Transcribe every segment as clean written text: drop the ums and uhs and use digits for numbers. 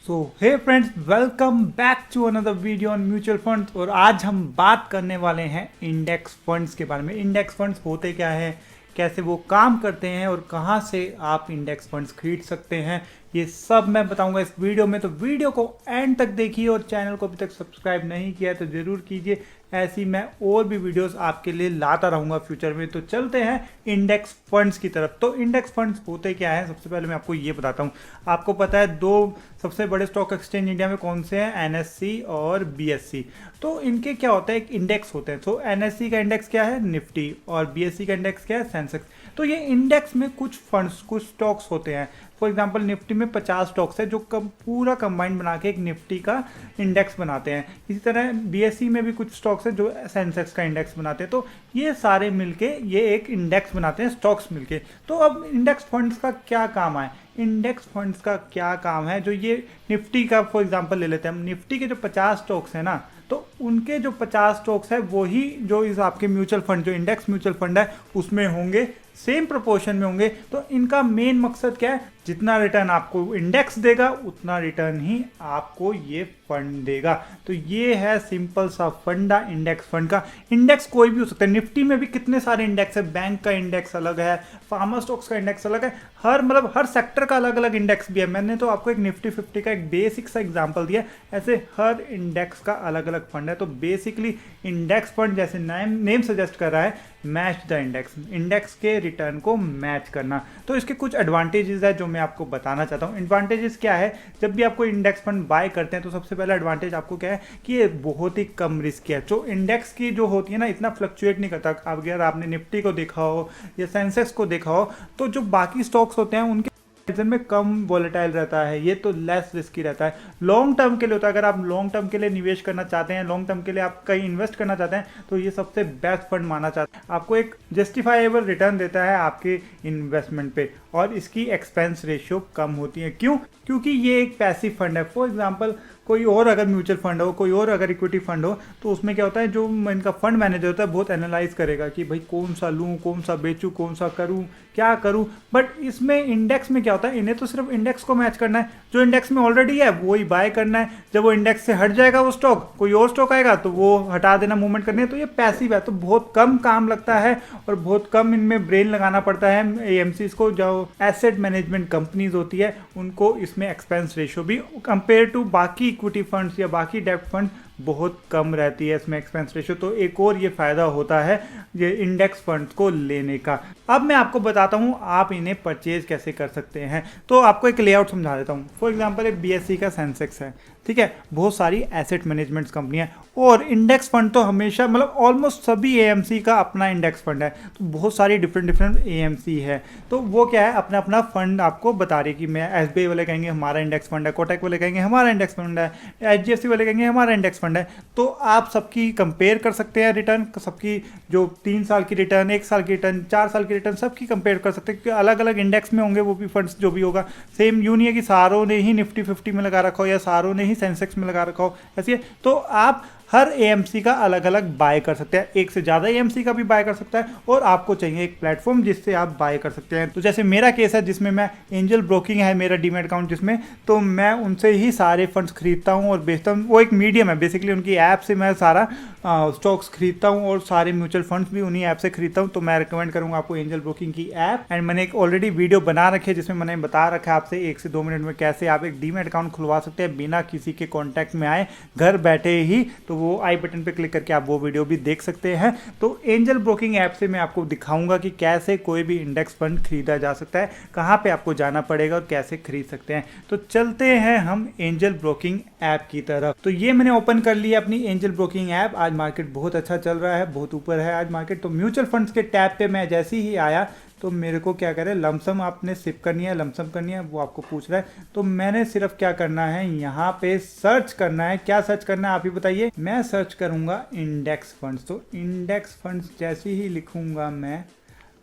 So hey friends, welcome back to another video on mutual funds. और आज हम बात करने वाले हैं इंडेक्स फंड्स के बारे में। इंडेक्स फंड्स होते क्या है, कैसे वो काम करते हैं और कहां से आप इंडेक्स फंड्स खरीद सकते हैं, ये सब मैं बताऊंगा इस वीडियो में। तो वीडियो को एंड तक देखिए और चैनल को अभी तक सब्सक्राइब नहीं किया है तो ज़रूर कीजिए। ऐसी मैं और भी वीडियोस आपके लिए लाता रहूँगा फ्यूचर में। तो चलते हैं इंडेक्स फंड्स की तरफ। तो इंडेक्स फंड्स होते क्या है, सबसे पहले मैं आपको ये बताता हूँ। आपको पता है दो सबसे बड़े स्टॉक एक्सचेंज इंडिया में कौन से हैं, एनएससी और बीएससी। तो इनके क्या होता है, एक इंडेक्स होते हैं। तो एनएससी का इंडेक्स क्या है, निफ्टी, और बीएससी का इंडेक्स क्या है, सेंसेक्स। तो ये इंडेक्स में कुछ फंड्स, कुछ स्टॉक्स होते हैं। फॉर एग्जांपल निफ्टी में 50 स्टॉक्स है जो पूरा कंबाइंड बना के एक निफ्टी का इंडेक्स बनाते हैं। इसी तरह बीएससी में भी कुछ स्टॉक्स है जो सेंसेक्स का इंडेक्स बनाते हैं। तो ये सारे मिलके ये एक इंडेक्स बनाते हैं, स्टॉक्स मिलके। तो अब इंडेक्स फंड्स का क्या काम है, इंडेक्स फंड्स का क्या काम है, जो ये निफ्टी का फॉर एग्जांपल ले लेते हैं हम। निफ्टी के जो 50 स्टॉक्स हैं ना, तो उनके जो 50 स्टॉक्स है वही जो इस आपके म्यूचुअल फंड, जो इंडेक्स म्यूचुअल फंड है उसमें होंगे, सेम प्रोपोर्शन में होंगे। तो इनका मेन मकसद क्या है, जितना रिटर्न आपको इंडेक्स देगा उतना रिटर्न ही आपको ये फंड देगा। तो ये है सिंपल सा फंडा इंडेक्स फंड का। इंडेक्स कोई भी हो सकता है। निफ्टी में भी कितने सारे इंडेक्स है, बैंक का इंडेक्स अलग है, फार्मा स्टॉक्स का इंडेक्स अलग है, हर सेक्टर का अलग अलग इंडेक्स भी है। मैंने तो आपको एक निफ्टी 50 का एक बेसिक सा एग्जांपल दिया, ऐसे हर इंडेक्स का अलग अलग फंड है। तो बेसिकली इंडेक्स फंड, जैसे नेम सजेस्ट कर रहा है, मैच द इंडेक्स, इंडेक्स के रिटर्न को मैच करना। तो इसके कुछ एडवांटेजेस है जो मैं आपको बताना चाहता हूँ। एडवांटेजेस क्या है, जब भी आपको इंडेक्स फंड बाय करते हैं तो सबसे पहला एडवांटेज आपको क्या है कि ये बहुत ही कम रिस्क है। जो इंडेक्स की जो होती है ना, इतना फ्लक्चुएट नहीं करता। अगर आपने निफ्टी को देखा हो या सेंसेक्स को देखा हो, तो जो बाकी स्टॉक्स होते हैं उनके में कम वॉलेटाइल रहता है, ये तो लेस रिस्की रहता है। लॉन्ग टर्म के लिए होता है। अगर आप लॉन्ग टर्म के लिए निवेश करना चाहते हैं, लॉन्ग टर्म के लिए आप कहीं इन्वेस्ट करना चाहते हैं, तो ये सबसे बेस्ट फंड माना जाता है। आपको एक जस्टिफाइबल रिटर्न देता है आपके इन्वेस्टमेंट पे, और इसकी एक्सपेंस रेशियो कम होती है। क्यों? क्योंकि ये एक पैसिव फंड है। फॉर एग्जाम्पल कोई और अगर म्यूचुअल फंड हो, कोई और अगर इक्विटी फंड हो, तो उसमें क्या होता है, जो इनका फंड मैनेजर होता है बहुत एनालाइज करेगा कि भाई कौन सा लूँ, कौन सा बेचूँ, कौन सा करूँ, क्या करूँ। बट इसमें इंडेक्स में क्या होता है, इन्हें तो सिर्फ इंडेक्स को मैच करना है, जो इंडेक्स में ऑलरेडी है वही बाय करना है। जब वो इंडेक्स से हट जाएगा वो स्टॉक, कोई और स्टॉक आएगा तो वो हटा देना, मूवमेंट करनी है। तो ये पैसिव है, तो बहुत कम काम लगता है और बहुत कम इनमें ब्रेन लगाना पड़ता है। एएमसीज को, जो एसेट मैनेजमेंट कंपनीज होती है, उनको इसमें एक्सपेंस रेशियो भी कंपेयर टू बाकी इक्विटी फंड्स या बाकी डेब्ट फंड बहुत कम रहती है इसमें एक्सपेंस रेशियो। तो एक और ये फायदा होता है ये इंडेक्स फंड्स को लेने का। अब मैं आपको बताता हूँ आप इन्हें परचेज कैसे कर सकते हैं। तो आपको एक लेआउट समझा देता हूँ। फॉर एग्जांपल एक बीएससी का सेंसेक्स है, ठीक है, बहुत सारी एसेट मैनेजमेंट कंपनियां, और इंडेक्स फंड तो हमेशा, मतलब ऑलमोस्ट सभी एएमसी का अपना इंडेक्स फंड है। तो बहुत सारी डिफरेंट एएमसी है। तो वो क्या है, अपना अपना फंड आपको बता रही है कि मैं एसबीआई वाले कहेंगे हमारा इंडेक्स फंड है, कोटक वाले कहेंगे हमारा इंडेक्स फंड है, एचडीएफसी वाले कहेंगे हमारा इंडेक्स फंड है। तो आप सबकी कंपेयर कर सकते हैं रिटर्न, सबकी जो 3 साल की रिटर्न, 1 साल की रिटर्न, 4 साल की रिटर्न, सबकी कंपेयर कर सकते हैं, क्योंकि अलग अलग इंडेक्स में होंगे वो भी फंड्स जो भी होगा। सेम यूं नहीं है कि सारों ने ही निफ्टी 50 में लगा रखा हो या सारों ने ही सेंसेक्स में लगा रखा हो, ऐसी है। तो आप हर एएमसी का अलग अलग बाय कर सकते हैं, एक से ज़्यादा एएमसी का भी बाय कर सकता है, और आपको चाहिए एक प्लेटफॉर्म जिससे आप बाय कर सकते हैं। तो जैसे मेरा केस है जिसमें मैं एंजल ब्रोकिंग है मेरा डीमैट अकाउंट जिसमें, तो मैं उनसे ही सारे फंड्स खरीदता हूं और बेचता हूं। वो एक मीडियम है बेसिकली, उनकी ऐप से मैं सारा स्टॉक्स खरीदता हूं और सारे म्यूचुअल फंड्स भी उन्हीं ऐप से खरीदता हूं। तो मैं रिकमेंड करूंगा आपको एंजल ब्रोकिंग की ऐप। एंड मैंने एक ऑलरेडी वीडियो बना रखी है जिसमें मैंने बता रखा है आपसे 1 से 2 मिनट में कैसे आप एक डीमैट अकाउंट खुलवा सकते हैं बिना किसी के कॉन्टैक्ट में आए, घर बैठे ही। तो वो आई बटन पे क्लिक करके आप वो वीडियो भी देख सकते हैं। तो एंजल ब्रोकिंग ऐप से मैं आपको दिखाऊंगा कि कैसे कोई भी इंडेक्स फंड खरीदा जा सकता है, कहां पे आपको जाना पड़ेगा और कैसे खरीद सकते हैं। तो चलते हैं हम एंजल ब्रोकिंग ऐप की तरफ। तो ये मैंने ओपन कर लिया अपनी एंजल ब्रोकिंग ऐप। आज मार्केट बहुत अच्छा चल रहा है, बहुत ऊपर है आज मार्केट। तो म्यूचुअल फंड्स के टैब पे मैं जैसे ही आया तो मेरे को क्या करे, लमसम आपने सिप करनी है, लमसम करनी है, वो आपको पूछ रहा है। तो मैंने सिर्फ क्या करना है, यहाँ पे सर्च करना है। क्या सर्च करना है आप ही बताइए। मैं सर्च करूँगा इंडेक्स फंड्स। तो इंडेक्स फंड्स जैसे ही लिखूँगा मैं,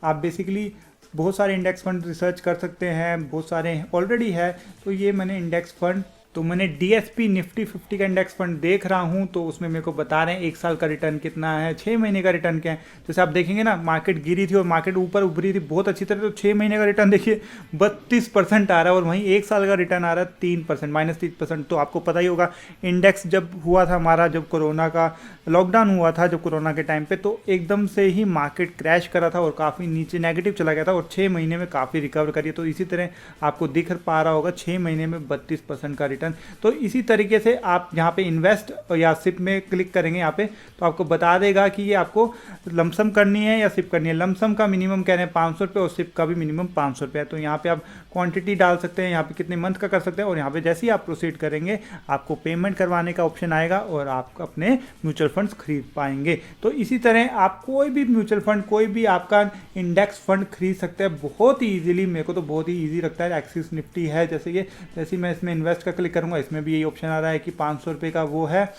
आप बेसिकली बहुत सारे इंडेक्स फंड रिसर्च कर सकते हैं, बहुत सारे ऑलरेडी है। तो ये मैंने इंडेक्स फंड तो मैंने DSP निफ्टी 50 का इंडेक्स फंड देख रहा हूं, तो उसमें मेरे को बता रहे हैं 1 साल का रिटर्न कितना है, 6 महीने का रिटर्न क्या है। जैसे आप देखेंगे ना, मार्केट गिरी थी और मार्केट ऊपर उभरी थी बहुत अच्छी तरह, तो 6 महीने का रिटर्न देखिए 32% आ रहा है, और वहीं 1 साल का रिटर्न आ रहा है 3% -3%। तो आपको पता ही होगा इंडेक्स जब हुआ था हमारा, जब कोरोना का लॉकडाउन हुआ था, जब कोरोना के टाइम पे, तो एकदम से ही मार्केट क्रैश करा था और काफ़ी नीचे नेगेटिव चला गया था, और 6 महीने में काफ़ी रिकवर करी। तो इसी तरह आपको दिख पा रहा होगा 6 महीने में 32% का रिटर्न। तो इसी तरीके से आप यहाँ पे इन्वेस्ट या सिप में क्लिक करेंगे यहाँ पे, तो आपको बता देगा कि ये आपको लमसम करनी है या सिप करनी है। लमसम का मिनिमम कह रहे हैं 500 रुपये और सिप का भी मिनिमम 500 रुपये है। तो यहाँ पे आप क्वांटिटी डाल सकते हैं, यहाँ पे कितने मंथ का कर सकते हैं, और यहाँ पे जैसे ही आप प्रोसीड करेंगे आपको पेमेंट करवाने का ऑप्शन आएगा और आप अपने म्यूचुअल फंड्स खरीद पाएंगे। तो इसी तरह आप कोई भी म्यूचुअल फंड, कोई भी आपका इंडेक्स फंड खरीद सकते हैं बहुत ही ईजिली। मेरे को तो बहुत ही ईजी लगता है। एक्सिस निफ्टी है जैसे मैं इसमें इन्वेस्ट का क्लिक करूंगा, इसमें भी यही ऑप्शन आ रहा है कि 500 रुपये का वो है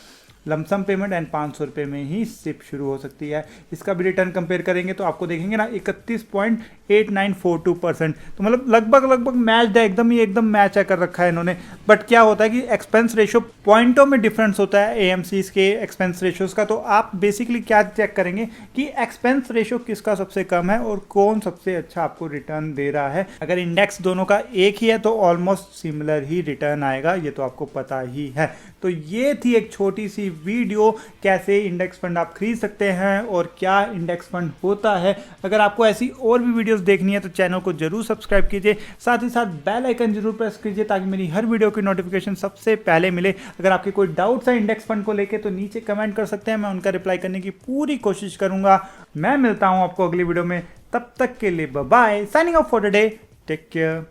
लमसम पेमेंट एंड 500 रुपये में ही सिप शुरू हो सकती है। इसका भी रिटर्न कंपेयर करेंगे तो आपको देखेंगे ना 31.8942%। तो मतलब लगभग मैच है, एकदम मैच कर रखा है इन्होंने। बट क्या होता है कि एक्सपेंस रेशियो पॉइंटों में डिफरेंस होता है AMCs के एक्सपेंस रेशियोज का। तो आप बेसिकली क्या चेक करेंगे कि एक्सपेंस रेशियो किसका सबसे कम है और कौन सबसे अच्छा आपको रिटर्न दे रहा है। अगर इंडेक्स दोनों का एक ही है तो ऑलमोस्ट सिमिलर ही रिटर्न आएगा, ये तो आपको पता ही है। तो ये थी एक छोटी सी वीडियो, कैसे इंडेक्स फंड आप खरीद सकते हैं और क्या इंडेक्स फंड होता है। अगर आपको ऐसी और भी वीडियोस देखनी है तो चैनल को जरूर सब्सक्राइब कीजिए, साथ ही साथ बेल आइकन जरूर प्रेस कीजिए ताकि मेरी हर वीडियो की नोटिफिकेशन सबसे पहले मिले। अगर आपके कोई डाउट्स है इंडेक्स फंड को लेके तो नीचे कमेंट कर सकते हैं, मैं उनका रिप्लाई करने की पूरी कोशिश करूंगा। मैं मिलता हूं आपको अगली वीडियो में, तब तक के लिए bye bye, signing off for the day, take care.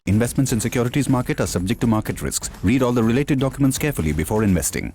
Investments in securities market are subject to market risks. Read all the related documents carefully before investing.